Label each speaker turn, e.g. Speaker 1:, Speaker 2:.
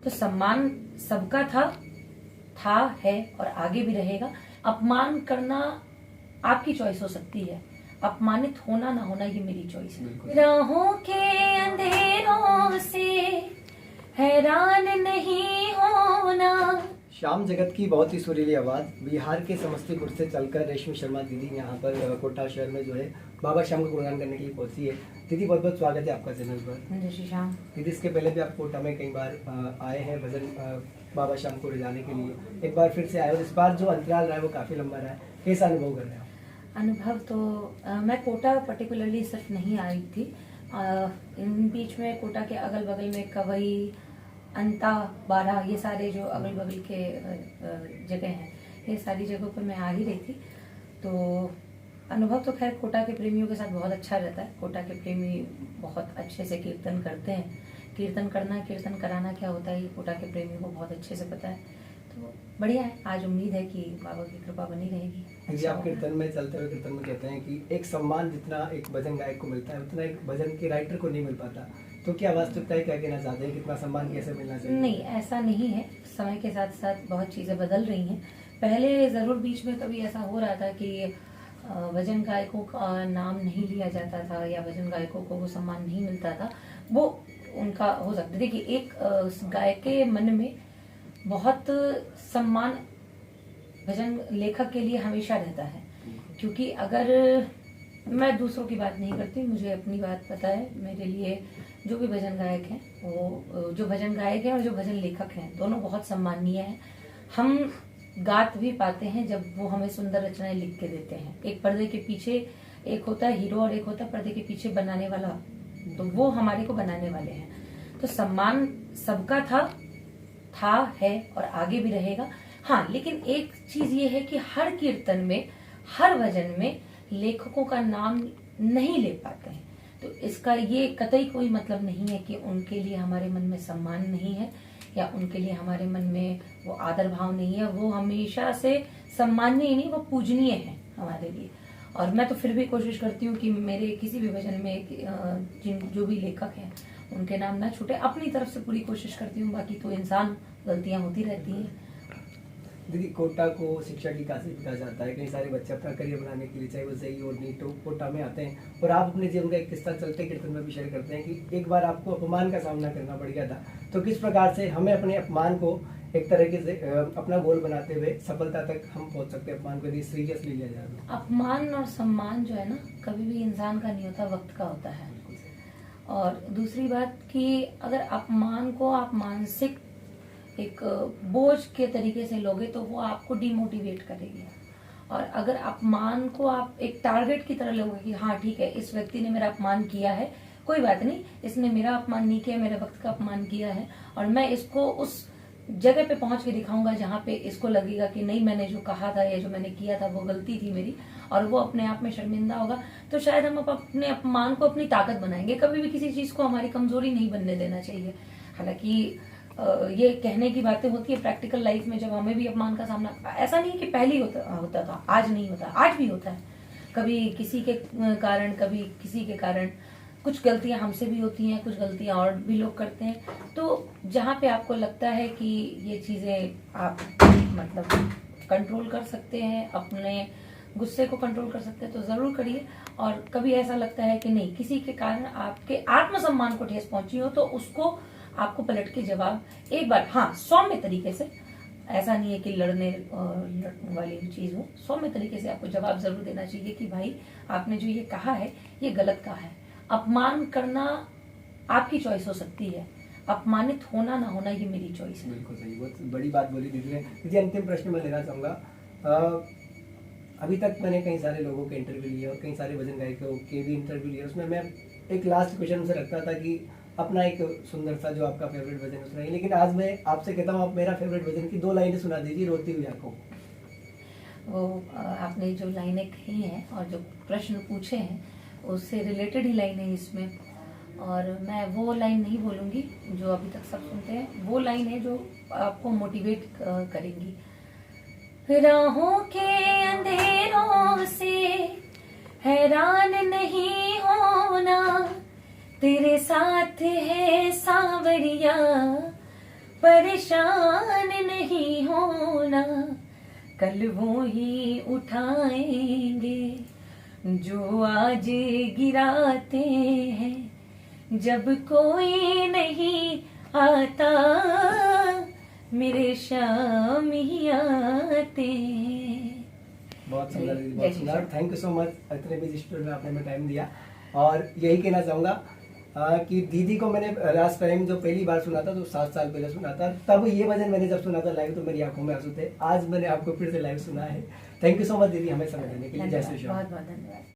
Speaker 1: तो सम्मान सबका था है और आगे भी रहेगा। अपमान करना आपकी चॉइस हो सकती है, अपमानित होना ना होना ये मेरी चॉइस है। राहों के अंधेरों से हैरान नहीं होना।
Speaker 2: श्याम जगत की बहुत ही सुरीली आवाज़ बिहार के समस्तीपुर से चलकर रेशमी शर्मा दीदी यहाँ पर कोटा शहर में जो है बाबा श्याम का गुणगान करने के लिए पहुंची है। दीदी बहुत बहुत स्वागत है आपका चैनल पर।
Speaker 1: जय श्री श्याम।
Speaker 2: दीदी इसके पहले भी आप कोटा में कई बार आए हैं भजन बाबा श्याम को ले जाने के लिए, एक बार फिर से आए और इस बार जो अंतराल रहा है वो काफ़ी लंबा रहा है, कैसा अनुभव कर रहे हैं आप?
Speaker 1: अनुभव तो मैं कोटा पर्टिकुलरली सिर्फ नहीं आई थी, इन बीच में कोटा के अगल बगल में कवई, अंता, बारा, ये सारे जो अगल बगल के जगह हैं, ये सारी जगहों पर मैं आ ही रही थी। तो अनुभव तो खैर कोटा के प्रेमियों के साथ बहुत अच्छा रहता है। कोटा के प्रेमी बहुत अच्छे से कीर्तन करते हैं। कीर्तन करना, कीर्तन कराना क्या होता है ये कोटा के प्रेमियों को बहुत अच्छे से पता है। तो बढ़िया है, आज उम्मीद है कि बाबा की कृपा बनी रहेगी।
Speaker 2: आप कीर्तन में चलते हुए कीर्तन में कहते हैं कि एक सम्मान जितना एक भजन गायक को मिलता है उतना एक भजन के राइटर को नहीं मिल पाता, तो क्या वास्तविकता है, क्या कहना चाहते हैं, कितना सम्मान कैसे मिलना चाहिए?
Speaker 1: नहीं, ऐसा नहीं है। समय के साथ साथ बहुत चीज़ें बदल रही हैं। पहले ज़रूर बीच में कभी ऐसा हो रहा था कि भजन गायकों का नाम नहीं लिया जाता था या भजन गायकों को वो सम्मान नहीं मिलता था। वो उनका हो सकता है। देखिए, एक गायक के मन में बहुत सम्मान भजन लेखक के लिए हमेशा रहता है, क्योंकि अगर मैं दूसरों की बात नहीं करती, मुझे अपनी बात पता है। मेरे लिए जो भी भजन गायक हैं, वो जो भजन गायक हैं और जो भजन लेखक हैं, दोनों बहुत सम्मानीय हैं। हम गात भी पाते हैं जब वो हमें सुंदर रचनाएं लिख के देते हैं। एक पर्दे के पीछे एक होता है हीरो और एक होता है पर्दे के पीछे बनाने वाला, तो वो हमारे को बनाने वाले हैं। तो सम्मान सबका था है और आगे भी रहेगा। हाँ, लेकिन एक चीज ये है कि हर कीर्तन में, हर भजन में लेखकों का नाम नहीं ले पाते हैं। तो इसका ये कतई कोई मतलब नहीं है कि उनके लिए हमारे मन में सम्मान नहीं है या उनके लिए हमारे मन में वो आदर भाव नहीं है। वो हमेशा से सम्माननीय नहीं, वो पूजनीय है हमारे लिए। और मैं तो फिर भी कोशिश करती हूँ कि मेरे किसी भी भजन में जो भी लेखक हैं उनके नाम ना छूटे। अपनी तरफ से पूरी कोशिश करती हूँ, बाकी तो इंसान गलतियां होती रहती हैं।
Speaker 2: दीदी, कोटा को शिक्षा की काशी कहा जाता है। कई सारे बच्चे अपना करियर बनाने के लिए, चाहे वो सही और नहीं, तो कोटा में आते हैं। और आप अपने जीवन का एक किस्सा चलते कीर्तन में भी शेयर करते हैं कि एक बार आपको अपमान का सामना करना पड़ गया था, तो किस प्रकार से हमें अपने अपमान को एक तरीके से अपना गोल बनाते हुए सफलता तक हम पहुंच सकते हैं, अपमान को यदि सीरियस ले लिया जाए?
Speaker 1: अपमान और सम्मान जो है ना, कभी भी इंसान का नहीं होता, वक्त का होता है। और दूसरी बात कि अगर अपमान को आप मानसिक एक बोझ के तरीके से लोगे तो वो आपको डिमोटिवेट करेगी। और अगर अपमान को आप एक टारगेट की तरह लोगे कि हाँ ठीक है, इस व्यक्ति ने मेरा अपमान किया है, कोई बात नहीं, इसने मेरा अपमान नहीं किया, मेरे वक्त का अपमान किया है, और मैं इसको उस जगह पे पहुंच के दिखाऊंगा जहाँ पे इसको लगेगा कि नहीं, मैंने जो कहा था या जो मैंने किया था वो गलती थी मेरी, और वो अपने आप में शर्मिंदा होगा। तो शायद हम अपने अपमान को अपनी ताकत बनाएंगे। कभी भी किसी चीज को हमारी कमजोरी नहीं बनने देना चाहिए। हालांकि ये कहने की बातें होती है प्रैक्टिकल लाइफ में, जब हमें भी अपमान का सामना, ऐसा नहीं कि पहले होता था, आज नहीं होता, आज भी होता है। कभी किसी के कारण, कभी किसी के कारण कुछ गलतियां हमसे भी होती हैं, कुछ गलतियां और भी लोग करते हैं। तो जहाँ पे आपको लगता है कि ये चीजें आप मतलब कंट्रोल कर सकते हैं, अपने गुस्से को कंट्रोल कर सकते हैं, तो जरूर करिए। और कभी ऐसा लगता है कि नहीं, किसी के कारण आपके आत्मसम्मान को ठेस पहुंची हो, तो उसको आपको पलट के जवाब एक बार, हाँ, सौम्य तरीके से, ऐसा नहीं है कि लड़ने वाली चीज हो, सौम्य तरीके से आपको जवाब जरूर देना चाहिए कि भाई आपने जो ये कहा है ये गलत कहा है। अपमान करना आपकी चॉइस हो सकती है, अपमानित होना ना होना ये मेरी चॉइस है।
Speaker 2: बिल्कुल सही, बहुत बड़ी बात बोली दीदी ने। दीदी, अंतिम प्रश्न मैं लेना चाहूँगा। अभी तक मैंने कई सारे लोगों के इंटरव्यू लिए और कई सारे भजन गायकों के भी इंटरव्यू लिए, उसमें मैं एक लास्ट क्वेश्चन मुझे रखता था कि अपना एक सुंदर सा जो आपका फेवरेट भजन है सुनाइए, लेकिन आज मैं आपसे कहता हूँ आप मेरा फेवरेट भजन की 2 लाइनें सुना दीजिए, रोती हुई आंखों।
Speaker 1: वो आपने जो लाइनें कही हैं और जो प्रश्न पूछे हैं उससे रिलेटेड ही लाइनें इसमें, और मैं वो लाइन नहीं बोलूंगी जो अभी तक सब सुनते हैं। वो लाइन है जो आपको मोटिवेट करेंगी। राहों के अंधेरों से हैरान नहीं होना, तेरे साथ है सांवरिया, पर परेशान नहीं होना, कल वो ही उठाएंगे जो आज गिराते हैं। जब कोई नहीं आता मेरे शाम ही आते हैं।
Speaker 2: बहुत सुंदर दीदी, बहुत
Speaker 1: जय श्री
Speaker 2: सुंदर।
Speaker 1: Shyam.
Speaker 2: Thank you so much, इतने बिजी शेड्यूल में आपने हमें टाइम दिया। और यही कहना चाहूँगा कि दीदी को मैंने लास्ट टाइम जो पहली बार सुना था तो 7 साल पहले सुना था, तब ये भजन मैंने जब सुना था लाइव तो मेरी आंखों में आंसू थे। आज मैंने आपको फिर से लाइव सुना है। थैंक यू सो मच दीदी हमें समय देने के लिए। जय श्री
Speaker 1: धन्यवाद,
Speaker 2: श्याम।
Speaker 1: बहुत बहुत धन्यवाद।